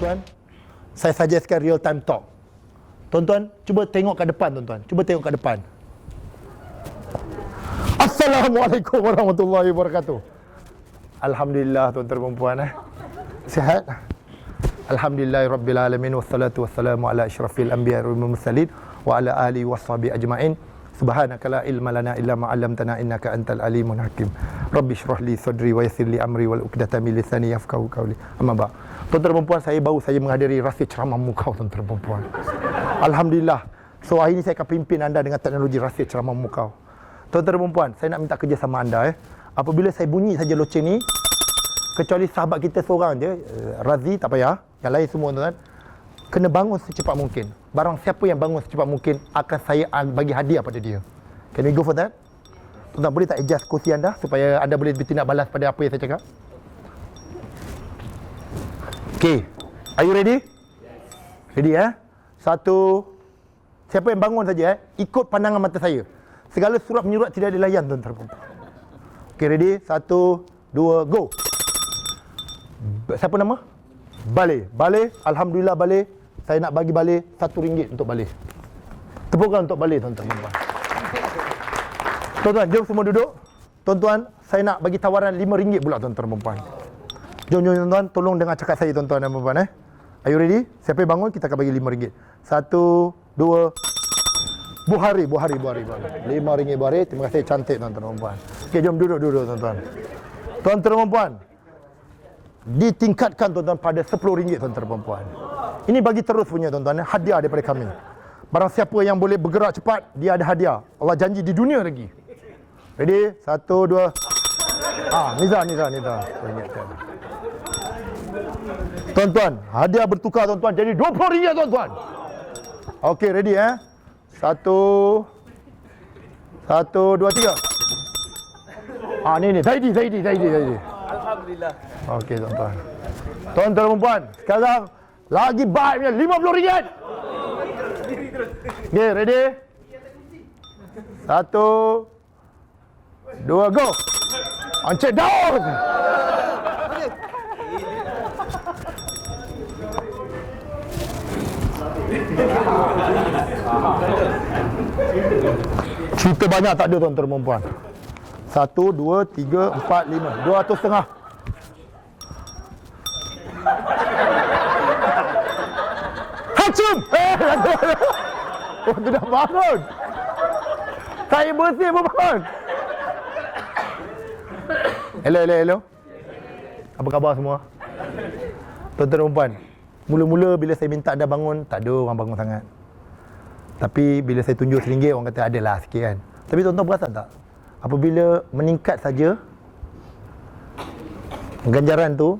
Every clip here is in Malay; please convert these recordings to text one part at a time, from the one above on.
tuan-tuan, saya suggestkan real time talk. Tuan-tuan, cuba tengok ke depan tuan-tuan. Cuba tengok ke depan. Assalamualaikum warahmatullahi wabarakatuh. Alhamdulillah tuan-tuan dan puan, sihat? Alhamdulillahirabbil alamin wassalatu wassalamu ala asyrafil anbiya'i wal mursalin wa ala alihi washabihi ajmain. Subhanaka la ilma lana illa ma 'allamtana innaka antal alimul hakim. Rabbi shrah li sadri wa yassir li amri wal 'uqdatam min lisani yafqahu qawli. Amma ba'. Tuan-tuan dan puan, saya baru saja menghadiri rahsia ceramah muka tuan-tuan dan puan. Alhamdulillah. So hari ini saya akan pimpin anda dengan teknologi rahsia ceramah muka. Tuan-tuan dan puan, saya nak minta kerjasama anda. Apabila saya bunyi saja loceng ni, kecuali sahabat kita seorang je, Razi tak payah, yang lain semua tuan-tuan, kena bangun secepat mungkin. Barang siapa yang bangun secepat mungkin akan saya bagi hadiah pada dia. Can we go for that? Tuan-tuan boleh tak adjust kursi anda supaya anda boleh bertindak balas pada apa yang saya cakap? Okay, are you ready? Ready Satu. Siapa yang bangun saja ikut pandangan mata saya. Segala surat menyurat tidak dilayan tuan-tuan. Okay, ready? Satu, dua, go. Siapa nama? Balai. Balai, alhamdulillah Balai. Saya nak bagi Balai RM1 untuk Balai. Tepukan untuk Balai tuan-tuan. Tuan-tuan, jom semua duduk. Tuan-tuan, saya nak bagi tawaran RM5 pula tuan-tuan dan puan. Jom tuan-tuan, tolong dengar cakap saya tuan-tuan dan puan. Are you ready? Siapa yang bangun, kita akan bagi RM5. Satu, dua. Buhari. RM5 Buhari. Terima kasih, cantik tuan-tuan dan puan. Okey, jom duduk tuan-tuan. Tuan-tuan dan puan, ditingkatkan tuan-tuan pada RM10 tuan-tuan dan puan. Ini bagi terus punya tuan-tuan, hadiah daripada kami. Barang siapa yang boleh bergerak cepat, dia ada hadiah. Allah janji di dunia lagi. Ready? Satu, dua. Niza. Tuan-tuan, hadiah bertukar tuan-tuan jadi RM20 tuan-tuan. Okey, ready Satu, dua, tiga. Ni Zaidi. Alhamdulillah. Okey tuan-tuan. Tuan-tuan dan puan, sekarang lagi baiknya RM50. Okay, ready? Satu, dua, go. Encik down. Cerita banyak tak ada tuan-tuan dan puan. 1, 2, 3, 4, 5. 200.5. Hacum! Oh, tu dah bangun. Saya bersih pun bangun. Hello. Apa khabar semua? Tuan-tuan dan puan, mula-mula bila saya minta anda bangun, tak ada orang bangun sangat. Tapi bila saya tunjuk RM1, orang kata adalah sikit kan. Tapi tuan-tuan perasan tak? Apabila meningkat saja, ganjaran tu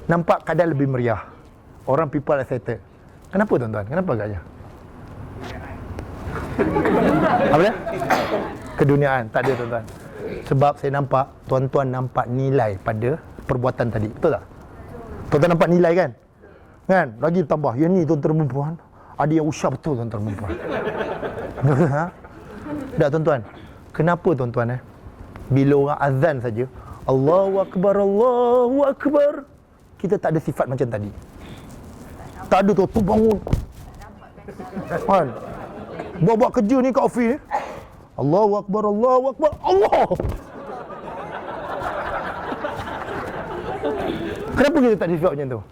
nampak kadar lebih meriah. Orang people excited. Kenapa tuan-tuan? Kenapa agaknya? Apa dia? Keduniaan. Tak ada tuan-tuan. Sebab saya nampak, tuan-tuan nampak nilai pada perbuatan tadi. Betul tak? Tuan-tuan nampak nilai kan? Kan? Lagi tambah. Yang ni tuan-tuan dan puan, ada yang usah betul tuan-tuan dan puan. Tak tuan-tuan? Kenapa tuan-tuan bila orang azan saja, Allahu Akbar, kita tak ada sifat macam tadi. Tak ada tu bangun. Kan? Buat kerja ni kat office ni. Allahu Akbar, Allah. Kenapa kita tak ada sifat macam tu?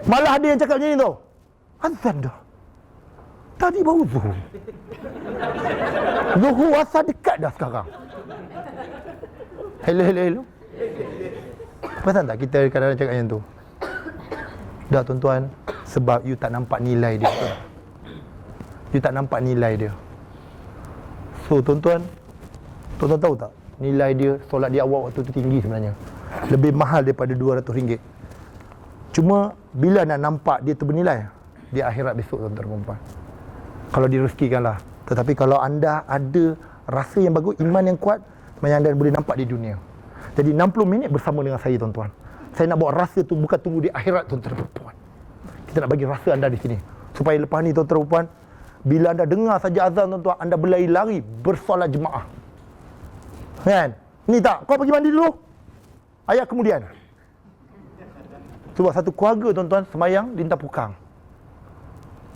Malah ada yang cakap macam ni tau. Azan dah. Tadi baru Zuhur. Zuhur asal dekat dah sekarang. Hello. Perasan tak kita kadang-kadang cakap macam tu? Dah tuan-tuan, sebab you tak nampak nilai dia. You tak nampak nilai dia. So tuan-tuan tahu tak? Nilai dia, solat dia awal waktu tu tinggi sebenarnya. Lebih mahal daripada RM200. Cuma bila nak nampak dia tu bernilai, di akhirat besok tuan-tuan dan puan. Kalau direzekikanlah. Tetapi kalau anda ada rasa yang bagus, iman yang kuat, sebenarnya anda boleh nampak di dunia. Jadi 60 minit bersama dengan saya tuan-tuan. Saya nak bawa rasa tu bukan tunggu di akhirat tuan-tuan dan puan. Kita nak bagi rasa anda di sini. Supaya lepas ni tuan-tuan dan puan, bila anda dengar saja azan tuan-tuan, anda berlari-lari bersolat jemaah. Kan? Ni tak, kau pergi mandi dulu. Ayat kemudian. Sebab satu keluarga tuan-tuan semayang lintah pukang.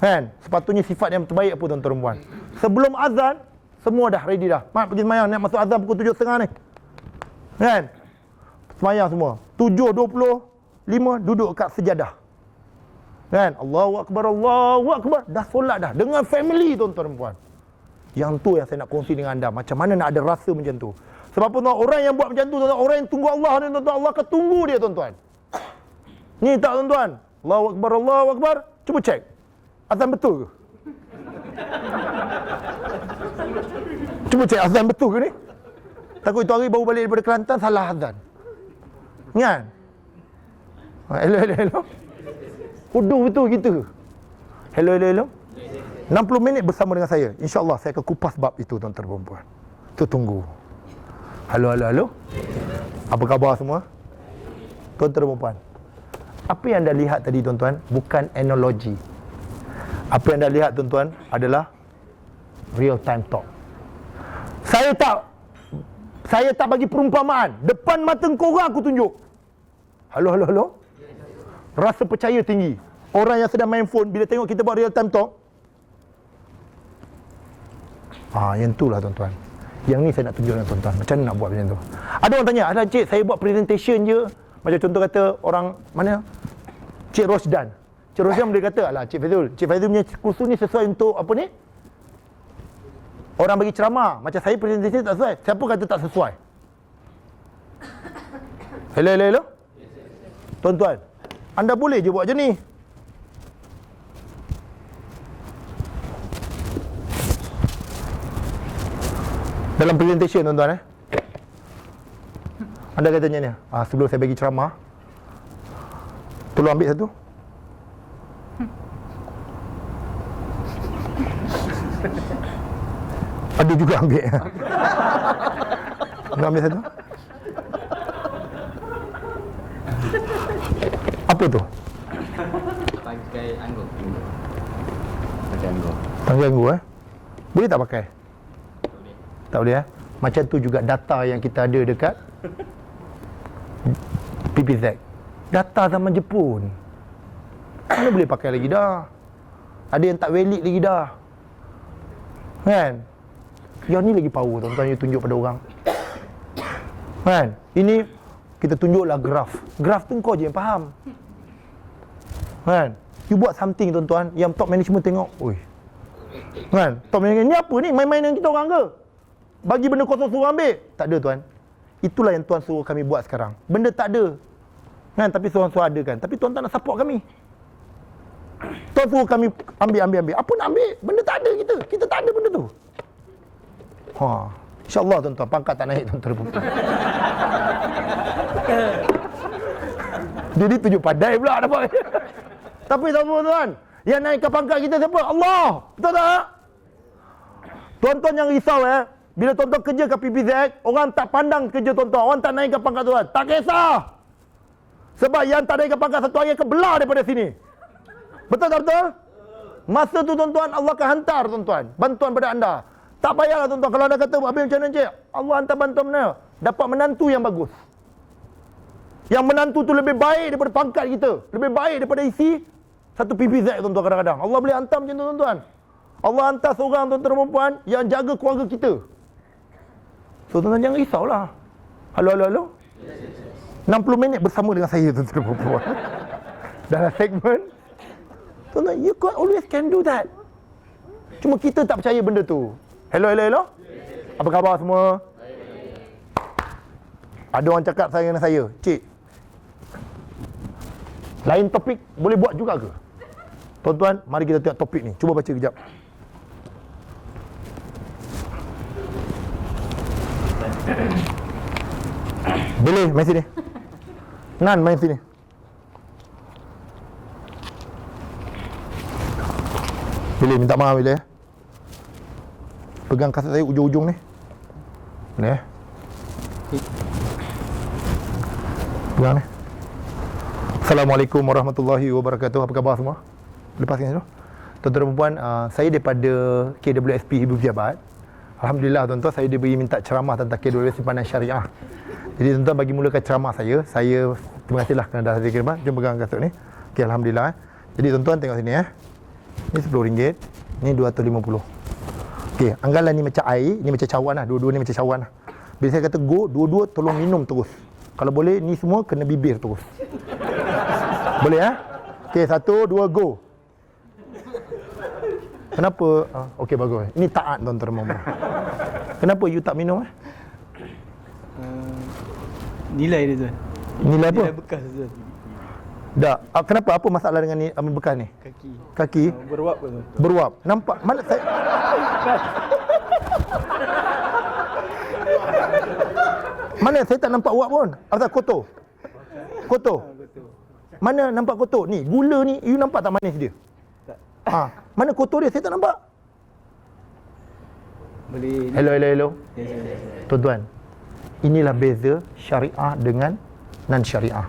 Kan? Sepatutnya sifat yang terbaik apa tuan-tuan perempuan. Sebelum azan, semua dah ready dah. Mak pergi semayang, nak masuk azan pukul 7.30 ni. Kan? Semayang semua. 7.25 duduk kat sejadah. Kan? Allahu Akbar, Allahu Akbar. Dah solat dah. Dengan family tuan-tuan perempuan. Yang tu yang saya nak kongsi dengan anda. Macam mana nak ada rasa macam tu. Sebab tuan-tuan, orang yang buat macam tu, tuan-tuan, orang yang tunggu Allah ni, tuan-tuan, Allah akan tunggu dia tuan-tuan. Ni tak tuan-tuan. Allahu Akbar, Allahu Akbar. Cuba cek. Azan betul ke? Cuba cek azan betul ke ni? Takut itu hari baru balik daripada Kelantan, salah azan. Kan? Hello. Hudu betul kita. Hello. 60 minit bersama dengan saya. InsyaAllah saya akan kupas bab itu tuan-tuan perempuan. Tu tunggu. Halo. Apa khabar semua? Tuan-tuan perempuan. Apa yang anda lihat tadi tuan-tuan bukan analogi. Apa yang anda lihat tuan-tuan adalah real time talk. Saya tak bagi perumpamaan. Depan mata korang aku tunjuk. Halo. Rasa percaya tinggi. Orang yang sedang main phone bila tengok kita buat real time talk. Yang itulah tuan-tuan. Yang ni saya nak tunjuk dengan tuan-tuan. Macam mana nak buat macam tu. Ada orang tanya, "Alah cik, saya buat presentation je." Macam contoh kata orang mana? Cik Rosdan. Cik Rosdan boleh kata, "Alah Cik Faizul punya kursus ni sesuai untuk apa ni? Orang bagi ceramah. Macam saya presentation tak sesuai." Siapa kata tak sesuai? Hello. Tuan-tuan, anda boleh je buat macam ni. Dalam presentation tuan-tuan anda katanya ni, sebelum saya bagi ceramah, tolong ambil satu. Ada juga ambil. Nak ambil satu? Apa tu? Pakai anggur. Pakai anggur Boleh tak pakai? Tak boleh Macam tu juga data yang kita ada dekat PPZ. Data zaman Jepun. Mana boleh pakai lagi dah. Ada yang tak valid lagi dah. Kan? Yang ni lagi power tuan-tuan, you tunjuk pada orang. Kan? Ini kita tunjuklah graf. Graf tu kau je yang faham. Kan? You buat something tuan-tuan yang top management tengok. Oi. Kan? Top management ni apa ni? Main-main dengan kita orang ke? Bagi benda kosong suruh ambil. Tak ada tuan. Itulah yang tuan suruh kami buat sekarang. Benda tak ada. Kan? Tapi tuan suruh ada kan. Tapi tuan tak nak support kami. Tuan suruh kami ambil. Apa nak ambil? Benda tak ada kita. Kita tak ada benda tu. InsyaAllah tuan-tuan. Pangkat tak naik tuan-tuan. Jadi tunjuk pandai pula dapat. Tapi tuan-tuan, yang naikkan pangkat kita siapa? Allah. Betul tak? Tuan-tuan yang risau bila tuan-tuan kerja kat PPZ, orang tak pandang kerja tuan-tuan. Orang tak naikkan pangkat tuan. Tak kisah. Sebab yang tak naikkan pangkat satu hari akan belah daripada sini. Betul tak betul? Masa tu tuan-tuan, Allah akan hantar tuan-tuan bantuan pada anda. Tak payahlah tuan-tuan. Kalau anda kata, "Habis macam mana cik?" Allah hantar bantuan mana? Dapat menantu yang bagus. Yang menantu tu lebih baik daripada pangkat kita. Lebih baik daripada isi satu PPZ tuan-tuan kadang-kadang. Allah boleh hantar macam tu tuan-tuan. Allah hantar seorang tuan-tuan perempuan yang jaga keluarga kita. So tuan-tuan jangan risaulah. Halo. 60 minit bersama dengan saya tuan-tuan perempuan. Dalam segmen. Tuan-tuan, you always can do that. Cuma kita tak percaya benda tu. Hello. Apa khabar semua? Ada orang cakap dengan saya, "Cik, lain topik boleh buat juga ke?" Tuan-tuan, mari kita tengok topik ni. Cuba baca kejap. Boleh, main sini. Nan, main sini. Boleh, minta maaf boleh Pegang kaset saya ujung-ujung ni. Boleh Pegang ni. Assalamualaikum warahmatullahi wabarakatuh. Apa khabar semua? Lepaskan dulu. Tuan-tuan dan puan, saya daripada KWSP Ibu Pejabat. Alhamdulillah tuan-tuan, saya diberi minta ceramah tentang KWSP Simpanan Syariah. Jadi tuan-tuan, bagi mulakan ceramah saya Terima kasihlah kerana dah hadir khidmat. Jom pegang kasut ni. Okey, alhamdulillah. Jadi tuan-tuan tengok sini Ni RM10. Ni RM250. Okey, anggalan ni macam air, ni macam cawan lah. Dua-dua ni macam cawan lah. Bila saya kata go, dua-dua tolong minum terus. Kalau boleh ni semua kena bibir terus. Boleh Okey, 1, 2, go. Kenapa? Okey, bagus. Ini taat tuan-tuan. Kenapa you tak minum Nilai dia tuan. Nilai apa? Nilai bekas tuan. Dah. Kenapa? Apa masalah dengan ni bekas ni? Kaki. Beruap ke tuan? Beruap. Nampak? Mana saya... Mana saya tak nampak uap pun. Apa kotor? Kotor. Mana nampak kotor? Ni, gula ni, you nampak tak manis dia? Tak. Mana kotor dia? Saya tak nampak. Boleh. Hello. Yes. Tuan-tuan, inilah beza syariah dengan non-syariah.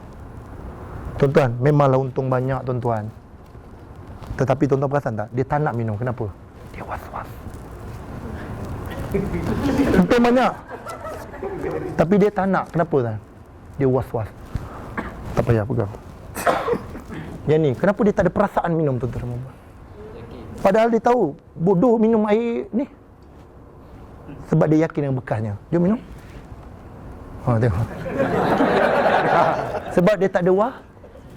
Tuan-tuan, memanglah untung banyak tuan-tuan. Tetapi tuan-tuan perasan tak? Dia tak nak minum. Kenapa? Dia was-was. Untung banyak. Tapi dia tak nak. Kenapa tuan? Dia was-was. Tak payah pegang. Yang ni, kenapa dia tak ada perasaan minum tuan-tuan? Padahal dia tahu bodoh minum air ni. Sebab dia yakin dengan bekasnya. Jom minum. Tengok. Sebab dia tak ada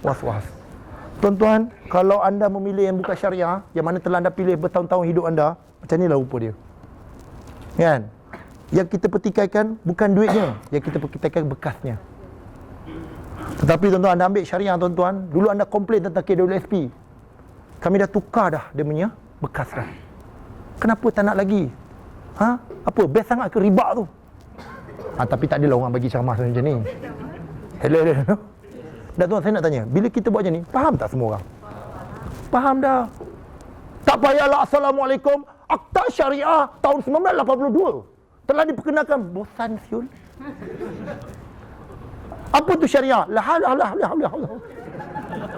was-was. Tuan-tuan, kalau anda memilih yang bukan syariah, yang mana telah anda pilih bertahun-tahun hidup anda, macam inilah rupa dia. Kan? Yang kita petikaikan bukan duitnya, yang kita petikaikan bekasnya. Tetapi tuan-tuan, anda ambil syariah tuan-tuan, dulu anda komplain tentang KWSP. Kami dah tukar dah dia punya bekas dah. Kenapa tak nak lagi? Apa? Best sangat ke riba tu? Tapi tak adalah orang bagi ceramah macam ni. Hello. Dah tuan, saya nak tanya, bila kita buat macam ni, faham tak semua orang? Faham dah. Tak payahlah Assalamualaikum, Akta Syariah tahun 1982 telah diperkenalkan. Bosan siul. Apa tu syariah? La.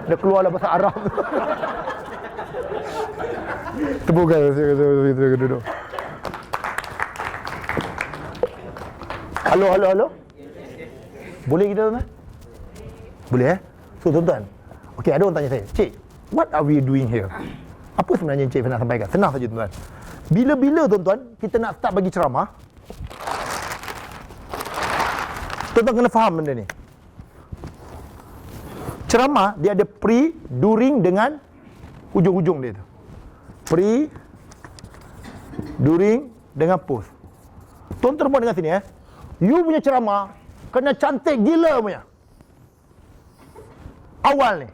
Dah keluarlah bahasa Arab. Terbuka duduk. Halo. Boleh kita tuan? Boleh So tuan-tuan, okey, ada orang tanya saya, Cik, what are we doing here? Apa sebenarnya Cik nak sampaikan? Senang saja tuan-tuan. Bila-bila tuan-tuan kita nak start bagi ceramah, tuan-tuan kena faham benda ni. Ceramah dia ada pre, during dengan hujung-hujung dia tu. Pre, during dengan post. Tuan-tuan dengar sini You punya ceramah kena cantik gila punya. Awal ni.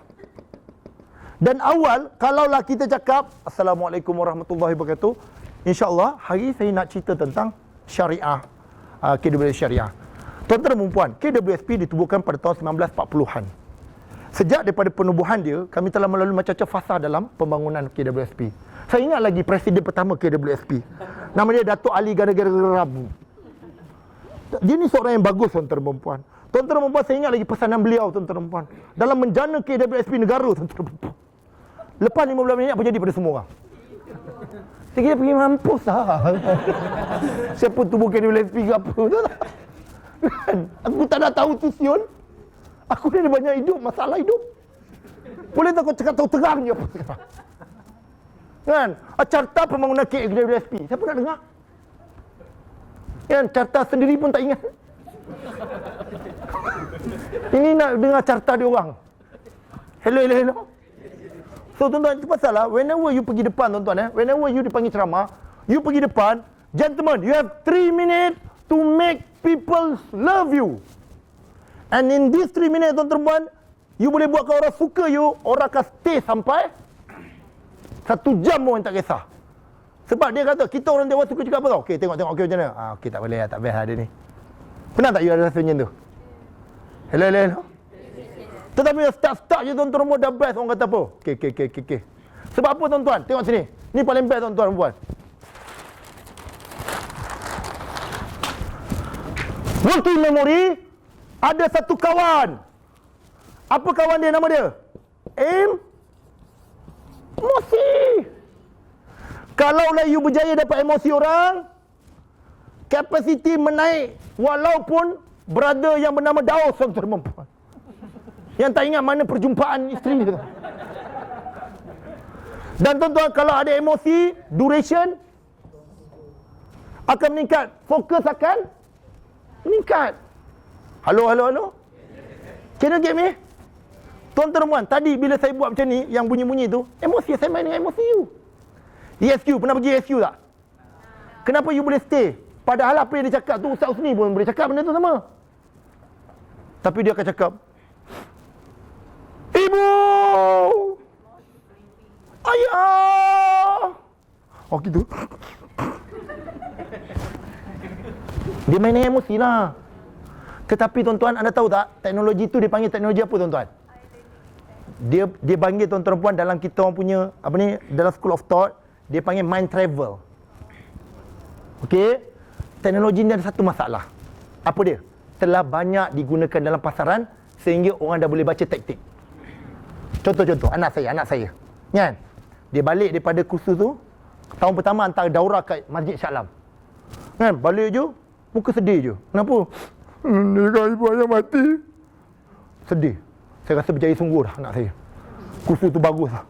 Dan awal, kalaulah kita cakap Assalamualaikum warahmatullahi wabarakatuh, InsyaAllah hari saya nak cerita tentang syariah, KWSP syariah. Tuan-tuan dan puan, KWSP ditubuhkan pada tahun 1940-an. Sejak daripada penubuhan dia, kami telah melalui macam-macam fasa dalam pembangunan KWSP. Saya ingat lagi presiden pertama KWSP. Nama dia Datuk Ali Gara-Gara Rabu. Dia ni seorang yang bagus, tuan-tuan dan puan. Tuan-tuan dan puan, saya ingat lagi pesanan beliau, tuan-tuan dan puan, dalam menjana KWSP negara, tuan-tuan dan puan. Lepas 15 minit apa jadi pada semua orang? Saya kira pergi mampus lah. Siapa tubuh KWSP ke apa? Kan? Aku tak nak tahu tu siun. Aku dah ada banyak hidup, masalah hidup. Boleh tak kau cakap tahu terang je apa sekarang? Kan? Carta pembangunan KWSP. Siapa nak dengar? Kan? Carta sendiri pun tak ingat. Ini nak dengar carta dia orang. Hello. So tuan-tuan, itu pasal lah, whenever you pergi depan tuan-tuan whenever you dipanggil ceramah, you pergi depan, gentlemen, you have 3 minutes to make people love you. And in these 3 minutes tuan-tuan, you boleh buatkan orang suka you, orang akan stay sampai 1 jam pun tak kisah. Sebab dia kata, kita orang dewasa suka cakap apa tau? Okey, tengok okey macam mana? Okey, tak boleh lah, tak best lah dia ni. Pernah tak you ada rasa macam tu? Hello. Tetapi start je tuan-tuan dah best, orang kata apa? Okey. Sebab apa tuan-tuan? Tengok sini. Ni paling best tuan-tuan puan. Working memory, ada satu kawan. Apa kawan dia, nama dia? Emosi. Kalaulah you berjaya dapat emosi orang, kapasiti menaik walaupun brother yang bernama Daus, tuan-tuan dan puan. Yang tak ingat mana perjumpaan isteri dia. Dan tuan-tuan, kalau ada emosi, duration akan meningkat. Fokus akan meningkat. Halo. Can you get me? Tuan-tuan, tadi bila saya buat macam ni, yang bunyi-bunyi tu, emosi, saya main dengan emosi you. ESQ, pernah pergi ESQ tak? Kenapa you boleh stay? Padahal apa yang dia cakap tu, Ustaz Husni pun boleh cakap benda tu sama. Tapi dia akan cakap, Ibu! Ayah! Oh gitu. Dia main dengan emosi lah. Tetapi tuan-tuan, anda tahu tak, teknologi tu dipanggil teknologi apa tuan-tuan? Dia panggil tuan-tuan puan dalam kita orang punya apa ni, dalam school of thought, dia panggil mind travel. Okey, teknologi ni ada satu masalah. Apa dia? Telah banyak digunakan dalam pasaran sehingga orang dah boleh baca taktik. Contoh anak saya kan, dia balik daripada kursus tu, tahun pertama hantar daurah kat Masjid Shah Alam kan, balik je muka sedih je. Kenapa? Dia ibu ayah mati. Sedih. Saya rasa berjaya sungguh dah anak saya, kursus tu bagus lah.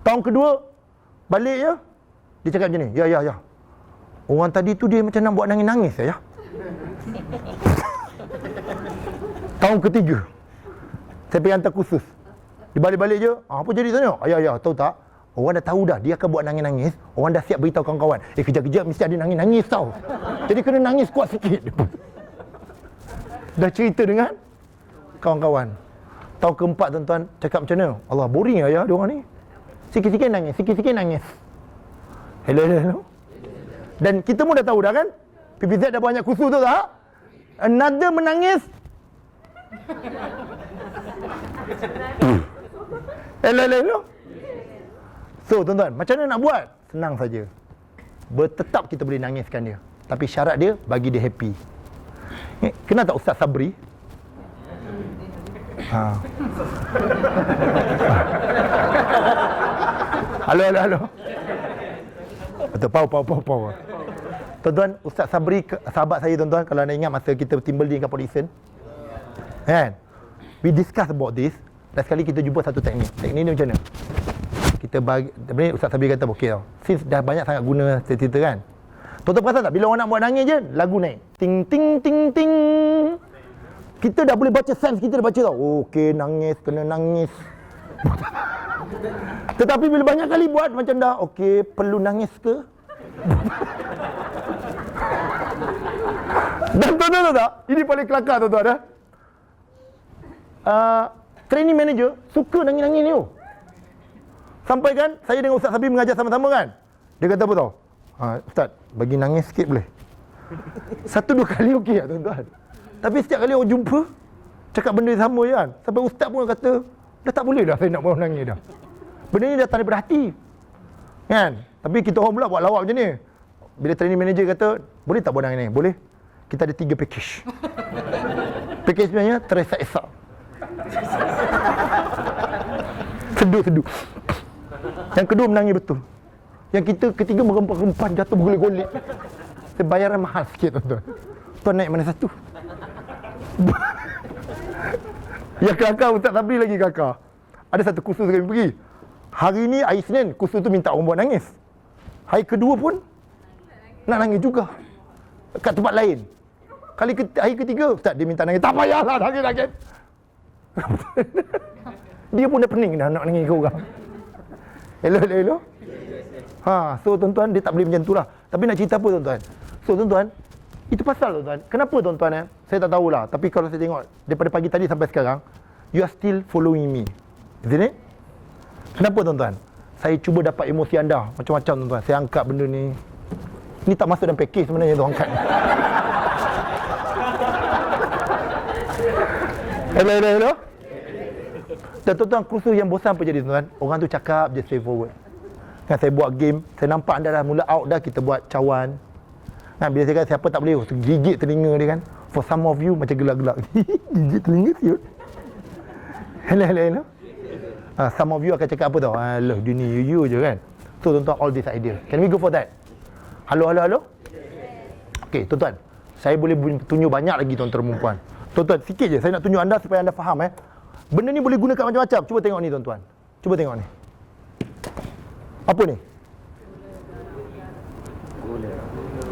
Tahun kedua balik je, dia cakap macam ni, ya, orang tadi tu dia macam nak buat nangis-nangis ya. Tahun ketiga saya pergi hantar kursus, dia balik-balik je, apa jadi tanya? Ayah, tahu tak, orang dah tahu dah dia akan buat nangis-nangis. Orang dah siap beritahu kawan-kawan, kejap-kejap mesti ada nangis-nangis tau. Jadi kena nangis kuat sikit. Dah cerita dengan kawan-kawan. Tahun keempat tuan-tuan cakap macam mana? Allah, boring ayah dia orang ni. Sikit-sikit nangis. Hello. Dan kita pun dah tahu dah kan, PPZ dah banyak kursus tu tak? Another menangis. Hello. So tuan-tuan, macam mana nak buat? Senang saja. Tetap kita boleh nangiskan dia. Tapi syarat dia, bagi dia happy. Kenal tak Ustaz Sabri? Halo. Betul, pau. Tuan-tuan, Ustaz Sabri, sahabat saya tuan-tuan, kalau anda ingat masa kita timbal di kat Polisen, kan? We discuss about this. Dan sekali kita jumpa satu teknik. Teknik ni macam mana? Kita bagi, Ustaz Sabri kata, okey tau, since dah banyak sangat guna cerita kan, tuan-tuan perasan tak, bila orang nak buat nangis je, lagu naik ting. Kita dah boleh baca sense, kita dah baca tau, okey nangis, kena nangis. Tetapi bila banyak kali buat macam dah, okey perlu nangis ke? Dan tuan-tuan tak, ini paling kelakar tuan-tuan. Training manager suka nangis-nangis ni. Sampai kan saya dengan Ustaz Sabri mengajar sama-sama kan, dia kata apa tau, Ustaz bagi nangis sikit boleh? 1-2 kali okey lah tuan-tuan. Tapi setiap kali orang jumpa cakap benda sama je kan, sampai Ustaz pun kata dah tak boleh dah saya nak bawa nangis dah. Benda ni datang daripada hati kan. Tapi kita orang pula buat lawak macam ni. Bila training manager kata boleh tak buat nangis ni? Boleh. Kita ada 3 package. Package sebenarnya teresak-esak, seduh. Yang kedua menangis betul. Yang ketiga merempat-rempat, jatuh bergolek-golek. Bayaran mahal sikit tuan-tuan. Tuan naik mana satu? Yang kelakar Ustaz Sabri lagi kelakar. Ada satu kursus kami pergi. Hari ni hari Senin, kursus tu minta orang buat nangis. Hari kedua pun nak nangis juga. Kat tempat lain. Hari ketiga, Ustaz dia minta nangis. Tak payahlah nangis. Dia pun dah pening dah nak nangis ke orang. Hello. So tuan-tuan, dia tak boleh macam tu lah. Tapi nak cerita apa tuan-tuan? So tuan-tuan, itu pasal tuan-tuan. Kenapa tuan-tuan saya tak tahulah. Tapi kalau saya tengok daripada pagi tadi sampai sekarang, you are still following me, isn't it? Kenapa tuan-tuan? Saya cuba dapat emosi anda macam-macam tuan-tuan. Saya angkat benda ni. Ni tak masuk dalam package sebenarnya tu angkat. Hello. Dan tuan-tuan, kursus yang bosan apa jadi tuan-tuan? Orang tu cakap je straight forward. Kan saya buat game, saya nampak anda dah mula out dah, kita buat cawan. Kan bila saya kata siapa tak boleh, gigit telinga dia kan. For some of you macam gelak-gelak. Gigit telinga siut. Hello. Some of you akan cakap apa tau? Alah, dia ni you je kan. So tuan-tuan, all this idea. Can we go for that? Halo. Okay, tuan-tuan. Saya boleh tunjuk banyak lagi tuan-tuan perempuan. Tuan-tuan, sikit je saya nak tunjuk anda supaya anda faham Benda ni boleh gunakan macam-macam. Cuba tengok ni tuan-tuan. Cuba tengok ni. Apa ni?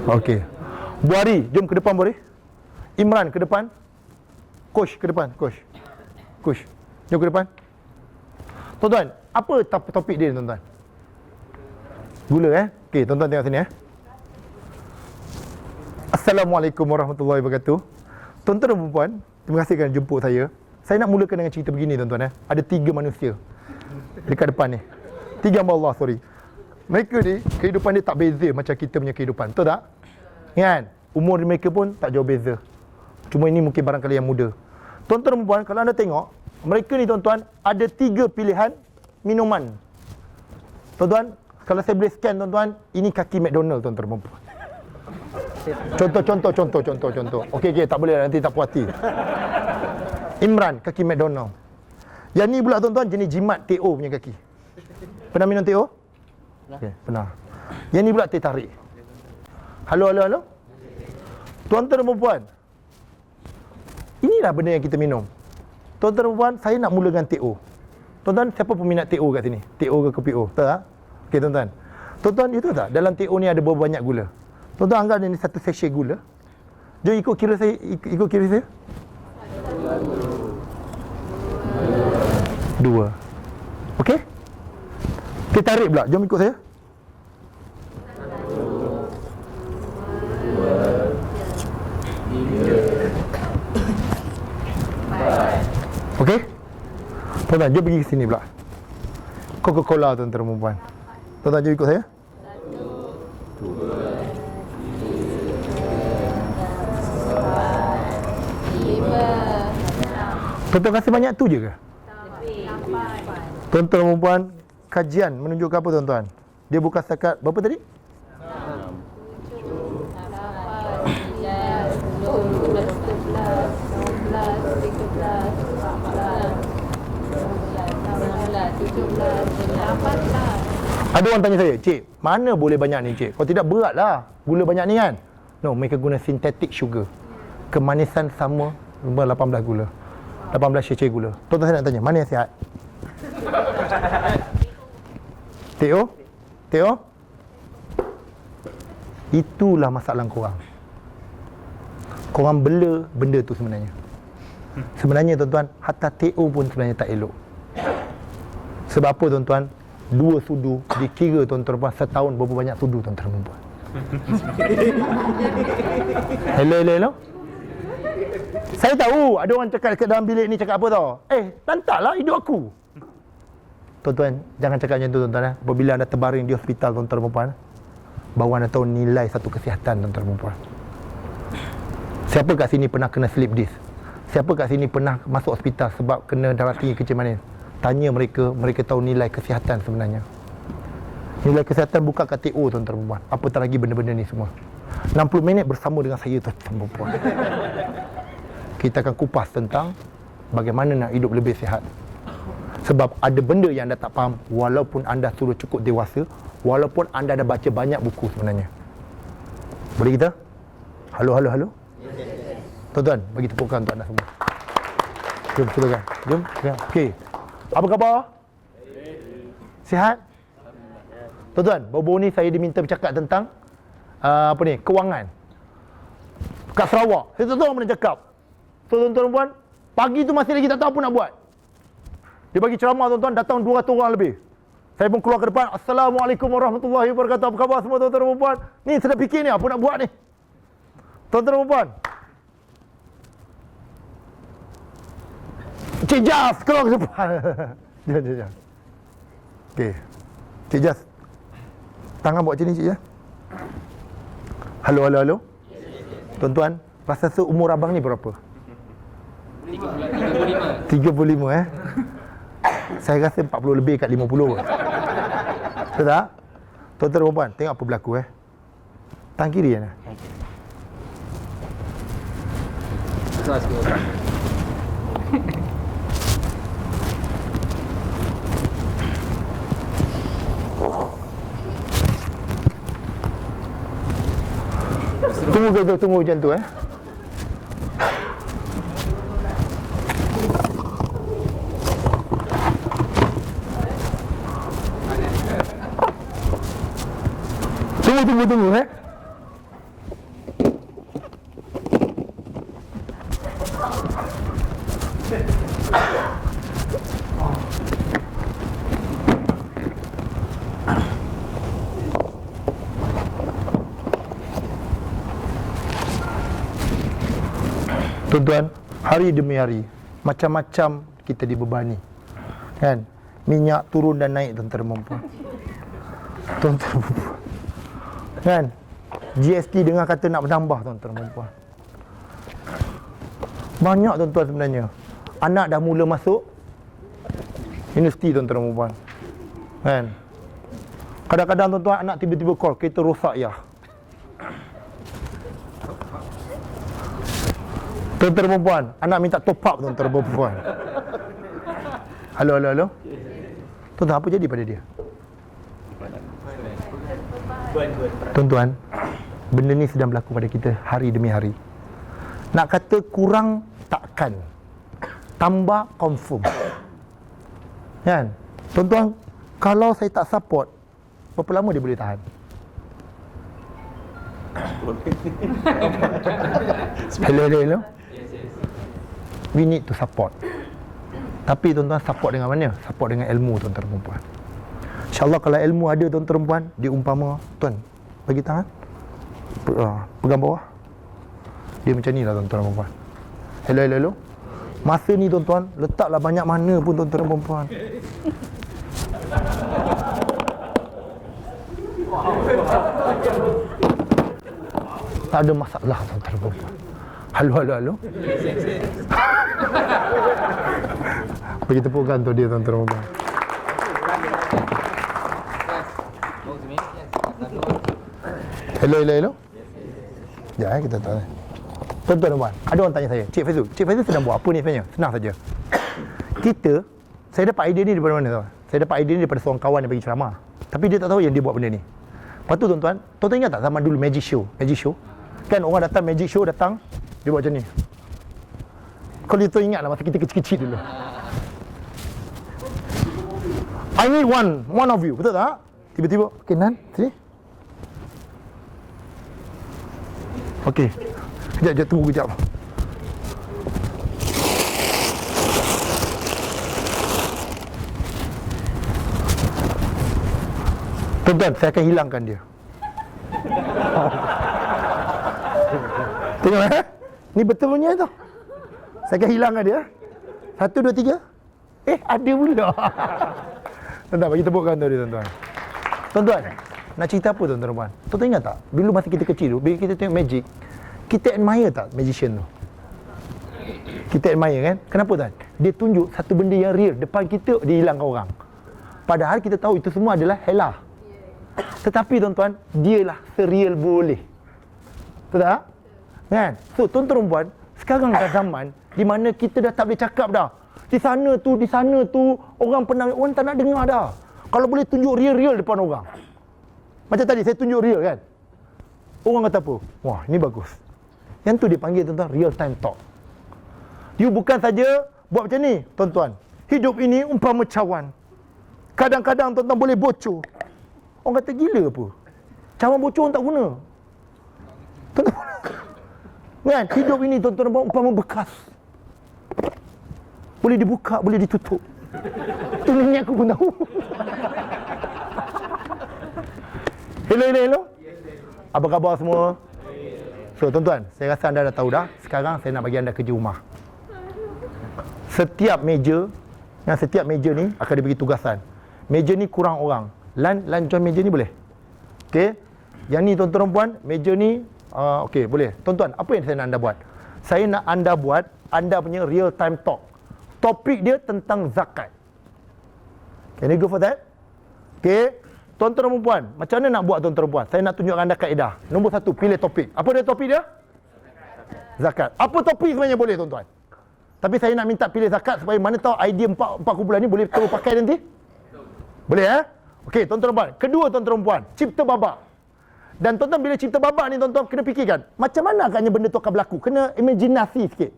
Okey. Buari, jom ke depan Buari. Imran ke depan. Coach ke depan, coach. Coach. Jom ke depan. Tuan-tuan, apa topik dia tuan-tuan? Gula Okey, tuan-tuan tengok sini Assalamualaikum warahmatullahi wabarakatuh. Tuan-tuan dan puan, terima kasih kerana jemput saya. Saya nak mulakan dengan cerita begini tuan-tuan Ada 3 manusia dekat depan ni. 3 hamba Allah, sorry. Mereka ni, kehidupan dia tak beza macam kita punya kehidupan. Betul tak? Kan? Umur mereka pun tak jauh beza. Cuma ini mungkin barangkali yang muda. Tuan-tuan dan puan, kalau anda tengok, mereka ni tuan-tuan, ada 3 pilihan minuman. Tuan-tuan, kalau saya boleh scan tuan-tuan, ini kaki McDonald tuan-tuan dan puan. Contoh. Okey, tak boleh nanti tak puas hati. Imran, kaki McDonald. Yang ni pula tuan-tuan, jenis jimat TO punya kaki. Pernah minum TO? Okay, pernah. Yang ni pula teh tarik. Halo. Tuan-tuan dan puan, inilah benda yang kita minum. Tuan-tuan dan puan, saya nak mula dengan TO. Tuan-tuan, siapa peminat TO kat sini? TO ke kopi O? Tahu tak? Okey tuan-tuan. Tuan-tuan, you tahu tak? Dalam TO ni ada berapa banyak gula? Tuan-tuan anggap ni satu sachet gula. Jom ikut kira saya. 2. Okey? Kita tarik pula. Jom ikut saya. 1, 2, 3, 4. Okey? Tuan-tuan, jom pergi ke sini pula. Coca-Cola tuan-tuan dan puan. Tuan-tuan, jom ikut saya. 1, 2, 3, 4, 5. Tuan-tuan rasa banyak tu je ke? Tuan-tuan dan puan, kajian menunjukkan apa tuan-tuan? Dia bukan setakat berapa tadi? 6, 7, 8, 9, 10, 11, 12, 13, 14, 15, 16, 17, 18. Ada orang tanya saya, cik, mana boleh banyak ni cik? Kalau tidak berat lah, gula banyak ni kan? No, mereka guna synthetic sugar. Kemanisan sama 18 gula. 18 cc gula. Tuan-tuan saya nak tanya, mana yang sihat? Teo? Itulah masalah korang. Korang bela benda tu sebenarnya. Sebenarnya tuan-tuan, hatta Teo pun sebenarnya tak elok. Sebab apa tuan-tuan? 2 sudu dikira tuan-tuan setahun berapa banyak sudu tuan-tuan perempuan. Hello. Saya tahu ada orang cakap dekat dalam bilik ni cakap apa tau? Lantaklah hidup aku. Tuan-tuan, jangan cakap macam tu tuan-tuan. Apabila anda terbaring di hospital tuan-tuan perempuan, baru anda tahu nilai satu kesihatan tuan-tuan perempuan. Siapa kat sini pernah kena slip disc? Siapa kat sini pernah masuk hospital sebab kena darah tinggi kencing manis? Tanya mereka tahu nilai kesihatan sebenarnya. Nilai kesihatan bukan kat TO tuan-tuan perempuan. Apatah lagi benda-benda ni semua. 60 minit bersama dengan saya tuan-tuan perempuan. Kita akan kupas tentang bagaimana nak hidup lebih sihat. Sebab ada benda yang anda tak faham walaupun anda sudah cukup dewasa, walaupun anda dah baca banyak buku sebenarnya. Boleh kita? Halo. Tuan-tuan, bagi tepukan untuk anda semua. Jom silakan. Jom. Okey. Apa khabar? Sihat? Tuan-tuan, baru-baru ni saya diminta bercakap tentang kewangan. Kat Sarawak. Saya tak tahu apa nak cakap. So, tuan-tuan dan puan, pagi tu masih lagi tak tahu apa nak buat. Dia bagi ceramah tuan-tuan, datang 200 orang lebih. Saya pun keluar ke depan. Assalamualaikum warahmatullahi wabarakatuh. Apa khabar semua tuan-tuan dan puan? Ni sedang fikir ni apa nak buat ni. Tuan-tuan dan puan. Cik Jas, keluar ke depan. Jangan. Okey. Cik Jas. Tangan buat macam ni cik ya. Halo. Tuan-tuan, rasa seumur abang ni berapa? 35 Saya rasa 40 lebih kat 50. Betul tak? Tuan-tuan dan puan, tengok apa berlaku Tangan kiri kan? Tunggu macam tu tunggu. Tuan-tuan, hari demi hari macam-macam kita dibebani, kan? Minyak turun dan naik, tuan-tuan dan puan. Tuan-tuan dan puan, kan? GST dengar kata nak menambah, tuan-tuan dan puan. Banyak, tuan-tuan, sebenarnya anak dah mula masuk universiti, tuan-tuan dan puan, kan? Kadang-kadang, tuan-tuan, anak tiba-tiba call, kereta rosak ya. Tuan-tuan dan puan, anak minta top up, tuan-tuan dan puan. Halo. Tuan-tuan, apa jadi pada dia? Tuan-tuan, benda ni sedang berlaku pada kita hari demi hari. Nak kata kurang, takkan. Tambah, confirm. Kan? Tuan-tuan, kalau saya tak support, berapa lama dia boleh tahan? Hello. We need to support. Tapi tuan-tuan, support dengan mana? Support dengan ilmu, tuan-tuan dan puan. InsyaAllah kalau ilmu ada, tuan-tuan dan puan, diumpama, tuan, bagi tangan, pegang bawah. Dia macam ni lah, tuan-tuan dan puan. Hello. Masa ni, tuan-tuan, letaklah banyak mana pun, tuan-tuan dan puan. Tak ada masalah, tuan-tuan dan puan. Halo. Bagi tepukan tu dia, tuan-tuan dan puan. Hello. Ya, kita tahu. Tuan-tuan dan puan, ada orang tanya saya, Cik Faizul sedang buat apa ni sebenarnya? Senang saja. Saya dapat idea ni daripada mana tahu? Saya dapat idea ni daripada seorang kawan yang bagi ceramah. Tapi dia tak tahu yang dia buat benda ni. Lepas tu, tuan-tuan ingat tak zaman dulu magic show? Kan orang datang magic show, dia buat macam ni. Kalau dia tu ingat lah masa kita kecil-kecil dulu. I need one of you, betul tak? Tiba-tiba, okay Nan, sini. Okay, kejap, tunggu kejap. Tuan-tuan, saya akan hilangkan dia. Tengok ni betulnya tu. Saya akan hilangkan dia. 1, 2, 3. Ada pula. Tuan-tuan, bagi tepukkan tu dia, tuan-tuan. Tuan-tuan, nak cerita apa, tuan-tuan dan puan? Tuan-tuan ingat tak? Dulu masa kita kecil tu, bila kita tengok magic, kita admire tak magician tu? Kita admire kan? Kenapa, tuan? Dia tunjuk satu benda yang real depan kita, dia hilangkan orang. Padahal kita tahu itu semua adalah helah. Tetapi, tuan-tuan, dialah sereal boleh. Betul tak? Kan? So, tuan-tuan dan puan, sekarang dah zaman di mana kita dah tak boleh cakap dah. Di sana tu orang tak nak dengar dah. Kalau boleh tunjuk real depan orang. Macam tadi saya tunjuk real kan. Orang kata apa? Wah, ni bagus. Yang tu dia panggil, tuan-tuan, real time talk. You bukan saja buat macam ni, tuan-tuan. Hidup ini umpama cawan. Kadang-kadang tuan-tuan boleh bocor. Orang kata gila apa? Cawan bocor orang tak guna. Tuan-tuan, kan? Hidup ini, tuan-tuan, umpama bekas. Boleh dibuka, boleh ditutup. Tu ni aku pun tahu. Hello. Apa khabar semua? So, tuan-tuan, saya rasa anda dah tahu dah. Sekarang saya nak bagi anda kerja rumah. Setiap meja ni akan diberi tugasan. Meja ni kurang orang. Lan join meja ni boleh? Okey. Yang ni, tuan-tuan dan puan, meja ni okey, boleh. Tuan-tuan, apa yang saya nak anda buat? Saya nak anda buat anda punya real time talk. Topik dia tentang zakat. Can you go for that? Okey. Tuan-tuan dan puan, macam mana nak buat, tuan-tuan dan puan? Saya nak tunjukkan anda kaedah. Nombor 1, pilih topik. Apa dia topik dia? Zakat. Apa topik sebenarnya boleh, tuan-tuan? Tapi saya nak minta pilih zakat supaya mana tahu idea 4 kumpulan ni boleh terus pakai nanti? Boleh Okey, tuan-tuan dan puan. Kedua, tuan-tuan dan puan, cipta babak. Dan tuan-tuan bila cipta babak ni, tuan-tuan kena fikirkan macam mana agaknya benda tu akan berlaku. Kena imajinasi sikit.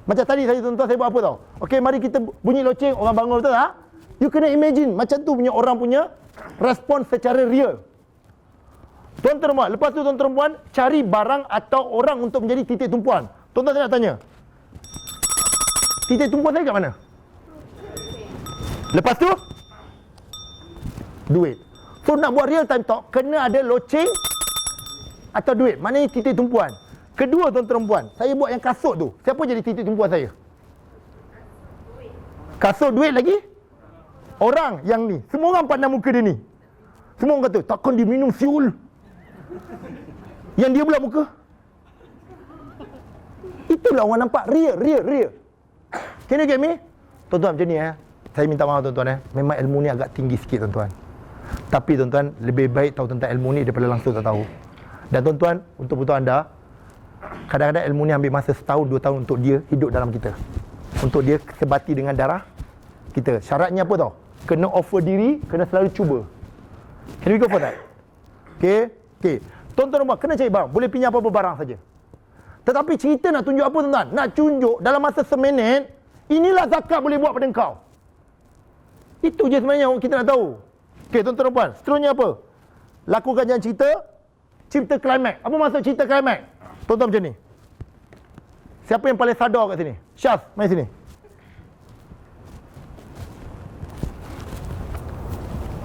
Macam tadi tuan-tuan saya buat apa tau? Okey, mari kita bunyi loceng, orang bangun, betul tak? You kena imagine macam tu punya orang punya respon secara real. Tuan-tuan dan puan, lepas tu tuan-tuan dan puan, cari barang atau orang untuk menjadi titik tumpuan. Tuan-tuan saya nak tanya, titik tumpuan saya kat mana? Lepas tu, duit. So nak buat real time talk, kena ada loceng atau duit. Maknanya titik tumpuan. Kedua tuan-tuan dan puan, saya buat yang kasut tu. Siapa jadi titik tumpuan saya? Kasut, duit lagi? Orang yang ni. Semua orang pandang muka dia ni. Semua orang kata, takkan dia minum siul. Yang dia pula muka. Itulah orang nampak real. Can you get me? Tuan-tuan macam ni saya minta maaf tuan-tuan memang ilmu ni agak tinggi sikit tuan-tuan. Tapi tuan-tuan lebih baik tahu tentang ilmu ni daripada langsung tak tahu. Dan tuan-tuan, untuk betul anda, kadang-kadang ilmu ni ambil masa setahun, 2 tahun untuk dia hidup dalam kita. Untuk dia sebati dengan darah kita. Syaratnya apa tau? Kena offer diri, kena selalu cuba. Can we go for that? Okay. Tuan-tuan rumah, kena cari barang. Boleh pinjam apa-apa barang saja. Tetapi cerita nak tunjuk apa tuan-tuan? Nak tunjuk dalam masa seminit, inilah zakat boleh buat pada engkau. Itu je sebenarnya kita nak tahu. Okay, tuan-tuan dan puan, seterusnya apa? Lakukan jalan cerita, cipta climax. Apa maksud cipta climax? Tuan-tuan macam ni. Siapa yang paling sadar kat sini? Syaz, mari sini.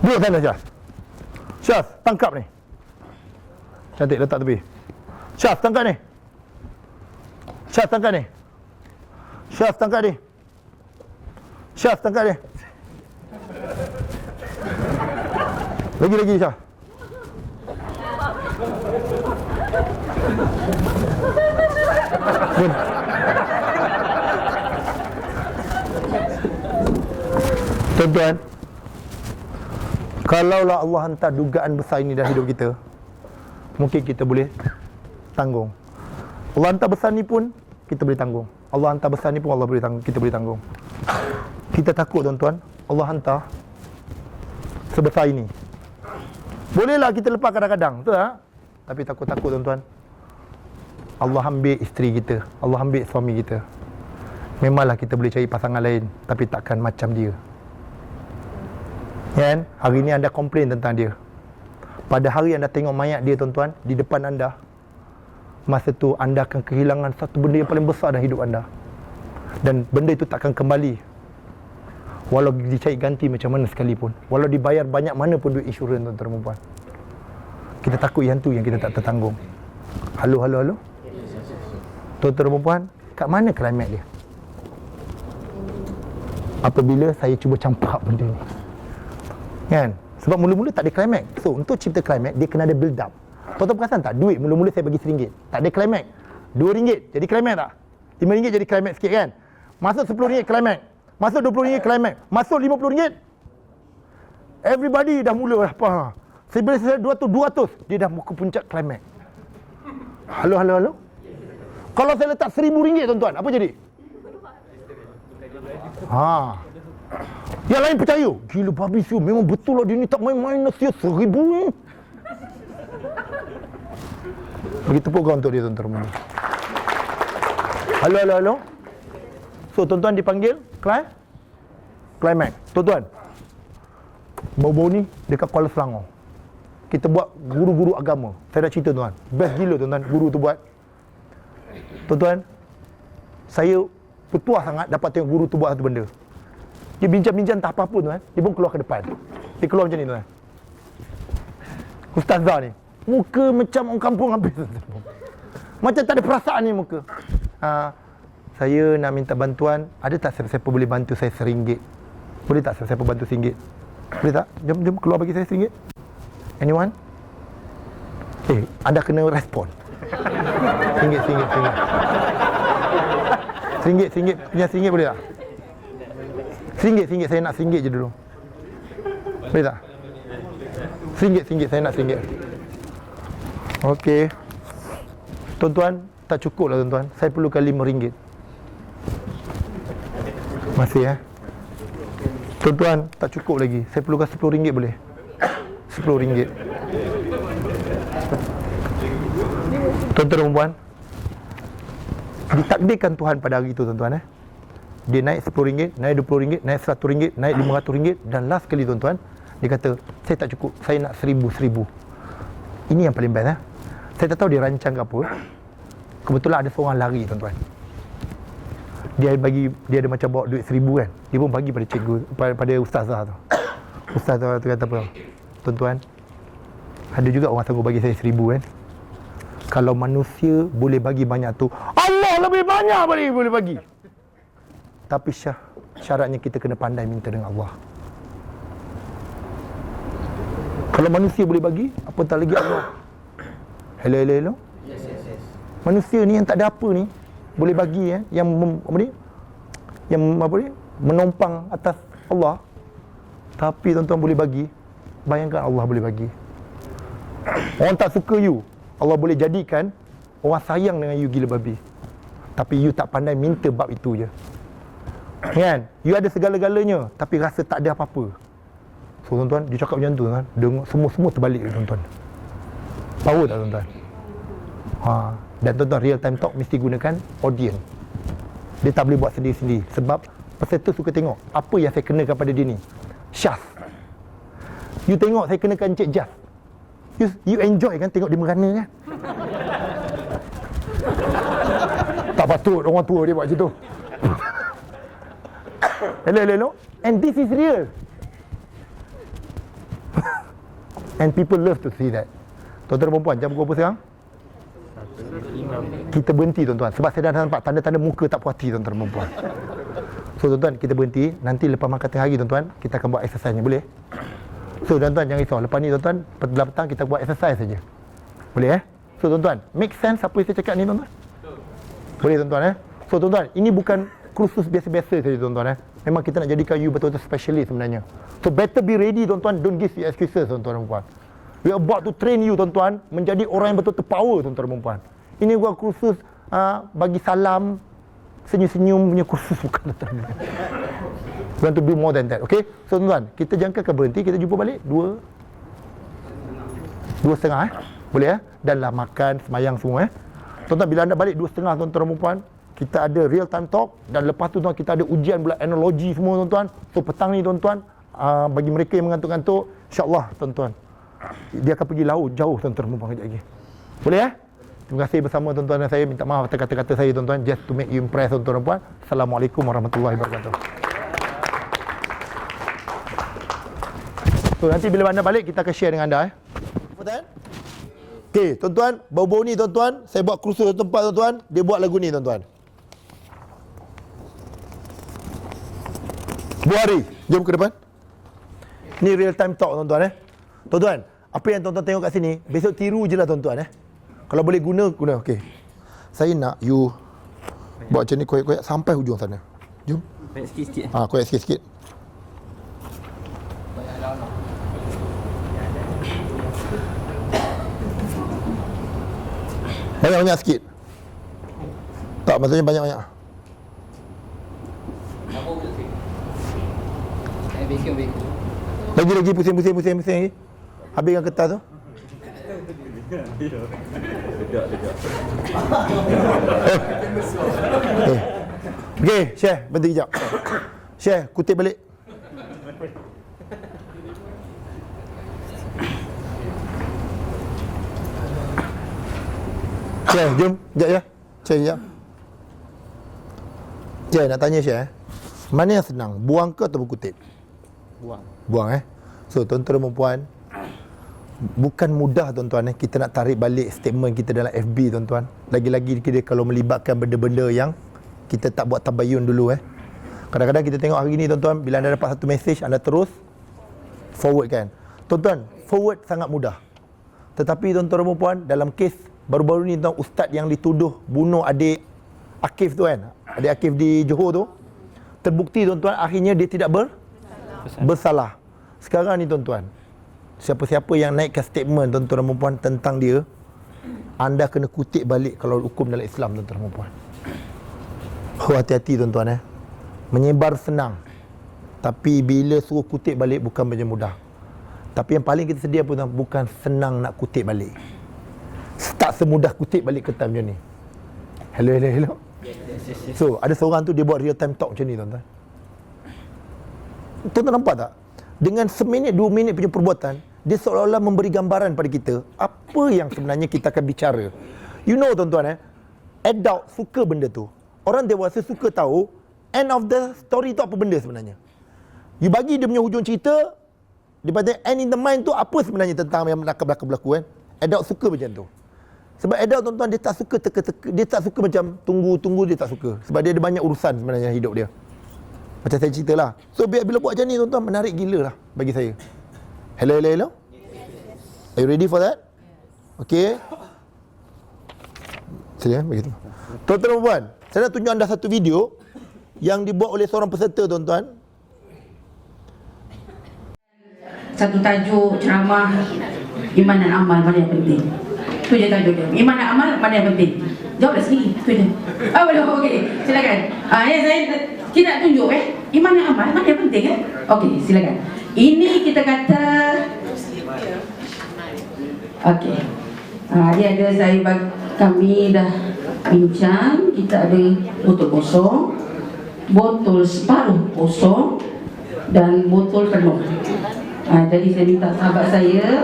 Duduk sana Syaz. Syaz, tangkap ni. Cantik, letak tepi. Syaz, tangkap ni. Syaz, tangkap ni. Syaz, tangkap ni. Syaz, tangkap ni. Lagi Syaz. Bun. Tuan-tuan, kalaulah Allah hantar dugaan besar ini dalam hidup kita, mungkin kita boleh tanggung. Allah hantar besar ni pun kita boleh tanggung. Allah hantar besar ni pun kita boleh tanggung. Kita takut tuan-tuan, Allah hantar sebesar ini. Bolehlah kita lepas kadang-kadang, betul tak? Tapi takut-takut tuan-tuan, Allah ambil isteri kita, Allah ambil suami kita. Memanglah kita boleh cari pasangan lain, tapi takkan macam dia. Kan? Hari ni anda komplain tentang dia. Pada hari anda tengok mayat dia tuan-tuan di depan anda, masa tu anda akan kehilangan satu benda yang paling besar dalam hidup anda. Dan benda itu takkan kembali, walau dicari ganti macam mana sekalipun, walau dibayar banyak mana pun duit insurans tuan-tuan dan puan. Kita takut yang tu yang kita tak tertanggung. Halo. Tuan-tuan dan puan, kat mana klimax dia? Apabila saya cuba campak benda ni, kan? Sebab mula-mula tak ada klimax. So untuk cipta klimax, dia kena ada build up. Tuan-tuan perasan tak? Duit mula-mula saya bagi RM1, tak ada klimax. RM2 jadi klimax tak? RM5 jadi klimax sikit kan? Masuk RM10 klimax, masuk RM20 klimax, masuk RM50, everybody dah mula apa? Sebelum saya 200, dia dah muka puncak klimax. Halo. Kalau saya letak RM1,000 tuan-tuan, apa jadi? Yang lain percaya, gila babi siu, memang betul lah dia ni tak main-main nasi RM1,000 ni. Bagi tepuk kau untuk dia tuan-tuan. Halo. So tuan-tuan dipanggil climax. Tuan-tuan, bau-bau ni dekat Kuala Selangor, kita buat guru-guru agama. Saya dah cerita tuan, best gila tuan-tuan guru tu buat. Tuan-tuan, saya bertuah sangat dapat tengok guru tu buat satu benda. Dia bincang-bincang tak apa-apa tuan, dia pun keluar ke depan. Dia keluar macam ni tuan. Ustazah ni, muka macam orang kampung habis. Macam tak ada perasaan ni muka. Saya nak minta bantuan, ada tak siapa-siapa boleh bantu saya RM1? Boleh tak siapa-siapa bantu RM1? Boleh tak? Jom keluar bagi saya RM1. Anyone? Anda kena respon. RM1. Punya RM1 boleh tak? RM1, saya nak RM1 je dulu. Boleh tak? RM1, saya nak RM1. Okey. Tuan-tuan, tak cukup lah tuan-tuan. Saya perlukan RM5. Masih Tuan-tuan, tak cukup lagi. Saya perlukan RM10 boleh? RM10. Tuan-tuan dan puan, ditakdirkan Tuhan pada hari itu tuan-tuan dia naik RM10, naik RM20, naik RM100, naik RM500, dan last kali tuan-tuan dia kata, saya tak cukup, saya nak RM1,000. Ini yang paling best Saya tak tahu dia rancang ke apa. Kebetulan ada seorang lari tuan-tuan. Dia ada macam bawa duit 1,000 kan. Dia pun bagi pada cikgu, pada ustazah tu. Ustazah tu kata apa? Tuan-tuan, ada juga orang sanggup bagi saya 1,000 kan. Kalau manusia boleh bagi banyak tu, Allah lebih banyak boleh bagi. Tapi syaratnya kita kena pandai minta dengan Allah. Kalau manusia boleh bagi, apa tak lagi Allah. Hello. Yes. Manusia ni yang tak ada apa ni boleh bagi yang menompang atas Allah. Tapi tuan-tuan boleh bagi. Bayangkan Allah boleh bagi. Orang tak suka you, Allah boleh jadikan orang sayang dengan you gila babi. Tapi you tak pandai minta bab itu je. Kan? You ada segala-galanya tapi rasa tak ada apa-apa. So tuan-tuan, dia cakap macam tu kan. Dengar semua terbalik tuan-tuan. Power tak tuan-tuan? Dan tuan-tuan, real time talk mesti gunakan audience. Dia tak boleh buat sendiri-sendiri. Sebab peserta suka tengok apa yang saya kenakan pada dia ni. Syaf. You tengok saya kenakan Encik Jas. You enjoy kan tengok dia merana kan? Tak patut orang tua dia buat macam tu. Hello. And this is real. And people love to see that. Tuan-tuan dan perempuan, jam berapa sekarang? Kita berhenti tuan-tuan. Sebab saya dah nampak tanda-tanda muka tak puas hati tuan-tuan dan perempuan. So tuan-tuan, kita berhenti. Nanti lepas makan tengah hari tuan-tuan, kita akan buat exercise-nya, boleh? So tuan-tuan, jangan risau. Lepas ni tuan-tuan, pada petang kita buat exercise saja. Boleh So tuan-tuan, make sense apa yang saya cakap ni tuan-tuan? Boleh tuan-tuan So tuan-tuan, ini bukan kursus biasa-biasa saja tuan-tuan Memang kita nak jadikan you betul-betul specialist sebenarnya. So better be ready tuan-tuan, don't give you excuses tuan-tuan dan perempuan. We are about to train you tuan-tuan menjadi orang yang betul-betul power tuan-tuan dan perempuan. Ini bukan kursus bagi salam, senyum-senyum punya kursus, bukan tuan-tuan. We want to do more than that, okay? So tuan-tuan, kita jangan berhenti, kita jumpa balik 2:30 boleh Dan lah makan, semayang semua Tuan-tuan, bila anda balik 2:30 tuan-tuan dan perempuan, kita ada real time talk. Dan lepas tu tuan, kita ada ujian pula analogi semua tuan-tuan. So petang ni tuan-tuan, bagi mereka yang mengantuk-ngantuk, insyaAllah tuan-tuan, dia akan pergi laut jauh tuan-tuan dan perempuan kejap lagi. Boleh Terima kasih bersama tuan-tuan dan saya. Minta maaf atas kata-kata saya tuan-tuan, just to make you impress tuan-tuan dan perempuan. Assalamualaikum warahmatullahi wabarakatuh. So nanti bila anda balik, kita akan share dengan anda Betul? Okey, tuan-tuan, bau-bau ni tuan-tuan, saya buat kursus satu tempat tuan-tuan, dia buat lagu ni tuan-tuan. Buari, jom ke depan. Ni real time talk tuan-tuan Tuan-tuan, apa yang tuan-tuan tengok kat sini, besok tiru je lah tuan-tuan Kalau boleh guna. Okey. Saya nak you buat macam ni, koyak-koyak sampai hujung sana. Jom. Koyak sikit-sikit. Koyak sikit-sikit. Banyak-banyak sikit. Tak, maksudnya banyak-banyak. Lagi pusing lagi. Habiskan kertas tu. Okey, Syekh, berhenti kejap. Syekh, kutip balik. Syekh, jom. Sekejap ya. Syekh, sekejap. Syekh, nak tanya Syekh mana yang senang, buang ke atau berkutip? Buang So tuan-tuan dan perempuan, bukan mudah tuan-tuan kita nak tarik balik statement kita dalam FB tuan-tuan. Lagi-lagi kita kalau melibatkan benda-benda yang kita tak buat tabayun dulu Kadang-kadang kita tengok hari ni tuan-tuan, bila anda dapat satu mesej, anda terus forward kan. Tuan-tuan, forward sangat mudah. Tetapi tuan-tuan dan perempuan, dalam kes baru-baru ni tuan, ustaz yang dituduh bunuh adik Akif tu adik Akif di Johor tu, terbukti tuan-tuan akhirnya dia tidak bersalah. Sekarang ni tuan-tuan, siapa-siapa yang naikkan statement tuan-tuan dan perempuan tentang dia, anda kena kutip balik kalau hukum dalam Islam tuan-tuan dan perempuan. Hati-hati tuan-tuan Menyebar senang, tapi bila suruh kutip balik bukan benda mudah. Tapi yang paling kita sedia pun bukan senang nak kutip balik. Tak semudah kutip balik kertas macam ni. Hello. So ada seorang tu dia buat real time talk macam ni tuan-tuan. Tuan-tuan nampak tak? Dengan seminit 2 minit punya perbuatan, dia seolah-olah memberi gambaran pada kita apa yang sebenarnya kita akan bicara. You know tuan-tuan, adult suka benda tu. Orang dewasa suka tahu end of the story tu apa benda sebenarnya. You bagi dia punya hujung cerita, daripada end in the mind tu apa sebenarnya tentang yang berlaku kan. Adult suka macam tu. Sebab adult tuan-tuan dia tak suka teka-teka, dia tak suka macam tunggu-tunggu, dia tak suka. Sebab dia ada banyak urusan sebenarnya hidup dia. Macam saya ceritalah. So bila buat macam ni tuan-tuan, menarik gila lah bagi saya. Hello. Are you ready for that? Okay. Sini begitu. Tuan-tuan dan puan, saya nak tunjuk anda satu video yang dibuat oleh seorang peserta tuan-tuan. Satu tajuk ceramah iman dan amal mana yang penting. Tu je tajuk dia. Iman dan amal mana yang penting. Jawablah sendiri. Tu je. Boleh. Okey. Silakan. Kita nak tunjuk iman dan amal mana yang penting Okey, silakan. Ini kita kata okey. Dia ada kami dah bincang, kita ada botol kosong, botol separuh kosong dan botol penuh. Jadi saya minta sahabat saya.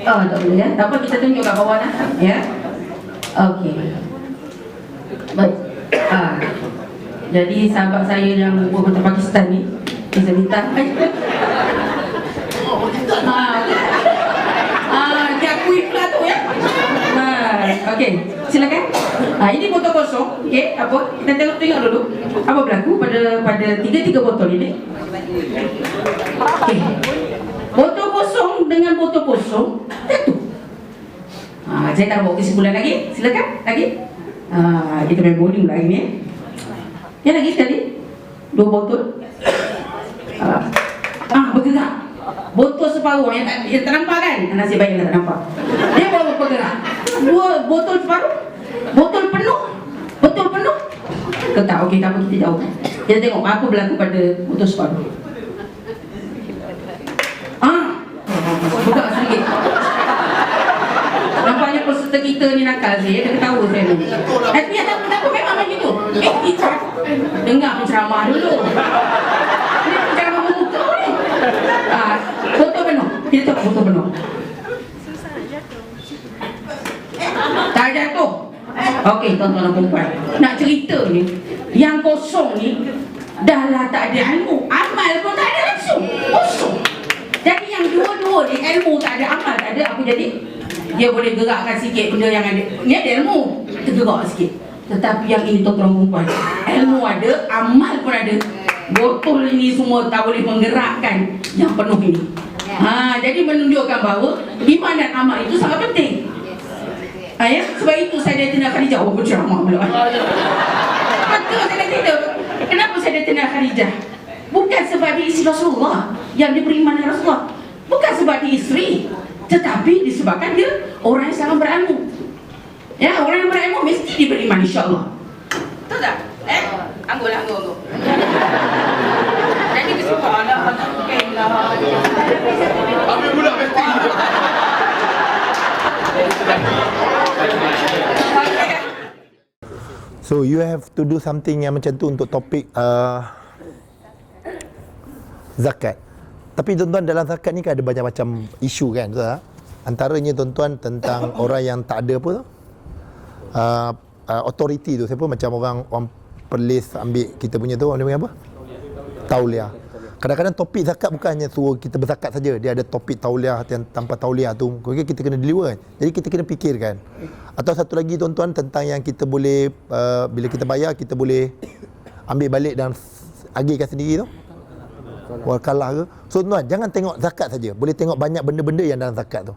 Tak boleh ya. Tak apa, kita tunjuk kat bawah dah. Ya. Okey. Baik. Jadi sahabat saya yang berbentuk Pakistan ni, saya minta. Dia akui pula tu ya. Okey, silakan. Ini botol kosong. Okey, apa? Kita tengok dulu. Apa berlaku pada tiga botol ini? Okey. Botol kosong dengan botol kosong jatuh. Saya tak bawa kesimpulan lagi. Silakan lagi. Kita main bowling lagi ni. Yang lagi sekali. 2 botol. Bergerak. Botol separuh yang tak nampak kan? Nasib baik yang tak nampak. Dia baru bergerak. 2 botol separuh. Botol penuh. Tak, okey, tak apa, kita jauh. Kita tengok apa berlaku pada botol separuh. Buka sedikit. Nampaknya peserta kita ni nakal saya. Dia ketawa saya ni. Tapi tak apa, memang macam tu. Dengar penceramah dulu. Ini penceramah membuka ni. Botol penuh. Kita tengok botol penuh. Tak jatuh. Okey, tuan-tuan dan puan. Nak cerita ni, yang kosong ni dah lah tak ada ilmu. Amal pun tak ada langsung. Kosong. Jadi yang dua-dua ni, ilmu tak ada, amal tak ada, apa jadi? Dia boleh gerakkan sikit benda yang ada. Ni ada ilmu, tergerak sikit. Tetapi yang ini tuan-tuan perempuan, ilmu ada, amal pun ada. Botol ini semua tak boleh menggerakkan yang penuh ini. Jadi menunjukkan bahawa iman dan amal itu sangat penting. Sebab itu saya Sayyidatina Khadijah berceramah pula. Betul saya kata. Kenapa Sayyidatina Khadijah? Bukan sebab dia isteri Rasulullah yang dia beriman dengan Rasulullah. Bukan sebab dia isteri, tetapi disebabkan dia orang yang sangat berilmu. Ya, orang yang berilmu mesti dia beriman, insya-Allah. Betul tak? Anggur. Jadi kesimpulan tak mungkinlah. Ambil pula mesti. So you have to do something yang macam tu untuk topik zakat. Tapi tuan-tuan, dalam zakat ni kan ada banyak macam isu kan, betul tak? Antaranya tuan-tuan tentang orang yang tak ada apa tu, authority tu. Siapa macam orang perlis ambil kita punya tu, orang dia panggil apa? Tauliah. Kadang-kadang topik zakat bukan hanya suruh kita berzakat saja. Dia ada topik tauliah yang tanpa tauliah tu. Kita kena deliver kan. Jadi kita kena fikirkan. Atau satu lagi tuan-tuan, tentang yang kita boleh bila kita bayar kita boleh ambil balik dan agihkan sendiri tu. Wakalah ke. So tuan-tuan, jangan tengok zakat saja. Boleh tengok banyak benda-benda yang dalam zakat tu.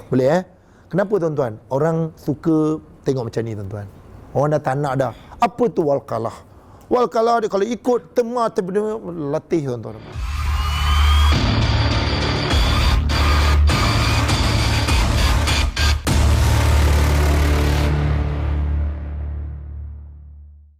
Boleh Kenapa tuan-tuan? Orang suka tengok macam ni tuan-tuan. Orang dah tak nak dah. Apa tu wakalah? Wakalah dia kalau ikut tema latih tuan-tuan.